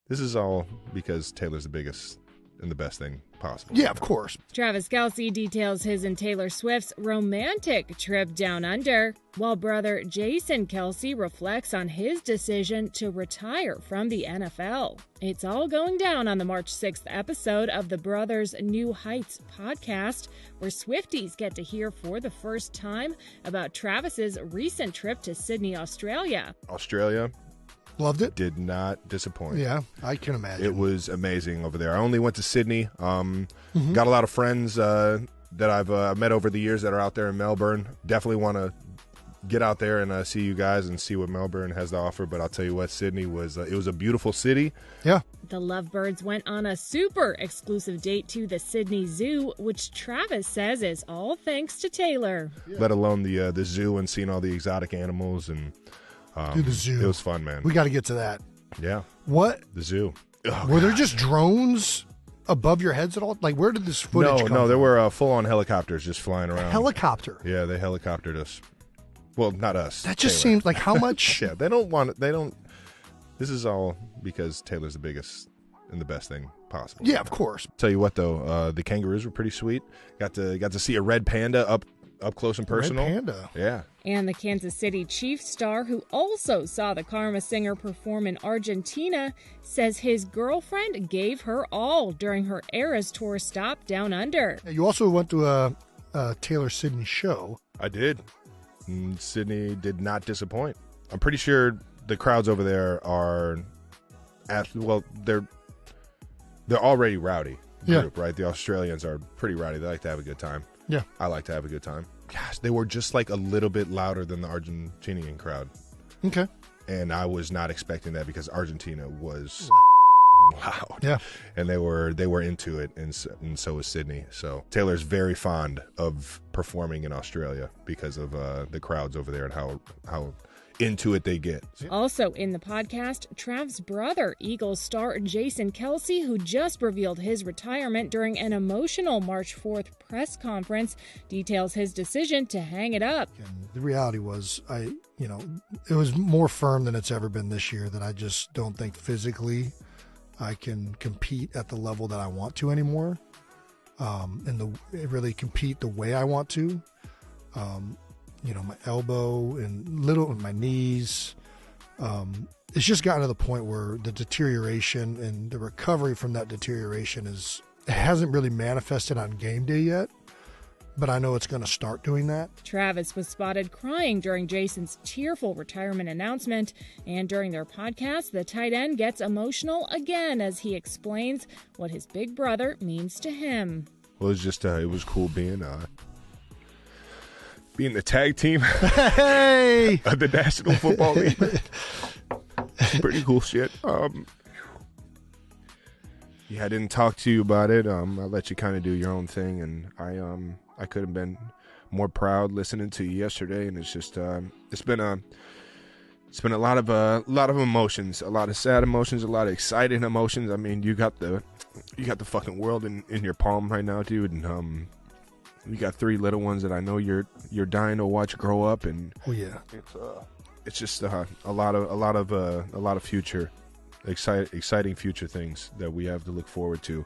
This is all because Taylor's the biggest and the best thing possible. Yeah, of course. Travis Kelce details his and Taylor Swift's romantic trip down under, while brother Jason Kelce reflects on his decision to retire from the NFL. It's all going down on the March 6th episode of the Brothers New Heights podcast, where Swifties get to hear for the first time about Travis's recent trip to Sydney, Australia. Australia. Loved it. Did not disappoint. Yeah, I can imagine. It was amazing over there. I only went to Sydney. Got a lot of friends that I've met over the years that are out there in Melbourne. Definitely want to get out there and see you guys and see what Melbourne has to offer. But I'll tell you what, Sydney was it was a beautiful city. Yeah. The Lovebirds went on a super exclusive date to the Sydney Zoo, which Travis says is all thanks to Taylor. Let alone the zoo and seeing all the exotic animals and. Dude, the zoo. It was fun, man. We got to get to that. Yeah. What? The zoo. Oh, were there just drones above your heads at all? Like, where did this footage come from? No, there were full-on helicopters just flying around. Helicopter? Yeah, they helicoptered us. Well, not us. That just Taylor. seems like how much... Yeah, they don't... This is all because Taylor's the biggest and the best thing possible. Yeah, of course. Tell you what, though, the kangaroos were pretty sweet. Got to see a red panda up close and personal. Red panda. Yeah. And the Kansas City Chiefs star, who also saw the Karma singer perform in Argentina, says his girlfriend gave her all during her Eras Tour stop down under. You also went to a Taylor Sydney show. I did. Sydney did not disappoint. I'm pretty sure the crowds over there are they're already rowdy group, right? The Australians are pretty rowdy. They like to have a good time. Yeah. I like to have a good time. Gosh, they were just like a little bit louder than the Argentinian crowd. Okay. And I was not expecting that because Argentina was loud. Yeah. And they were into it, and so was Sydney. So Taylor's very fond of performing in Australia because of the crowds over there and how into it they get. Also in the podcast, Trav's brother, Eagles star Jason Kelce, who just revealed his retirement during an emotional March 4th press conference, details his decision to hang it up. And the reality was, it was more firm than it's ever been this year, that I just don't think physically I can compete at the level that I want to anymore, and really compete the way I want to. My elbow and my knees. It's just gotten to the point where the deterioration and the recovery from that deterioration it hasn't really manifested on game day yet, but I know it's going to start doing that. Travis was spotted crying during Jason's tearful retirement announcement, and during their podcast, the tight end gets emotional again as he explains what his big brother means to him. Well, it was cool being the tag team Hey! of the National Football League. Pretty cool shit. I didn't talk to you about it. I let you kind of do your own thing, and I could have been more proud listening to you yesterday. And it's just it's been a lot of emotions, a lot of sad emotions, a lot of exciting emotions. I mean, you got the fucking world in your palm right now, dude, and you got 3 little ones that I know you're dying to watch grow up, and it's just a lot of future exciting future things that we have to look forward to.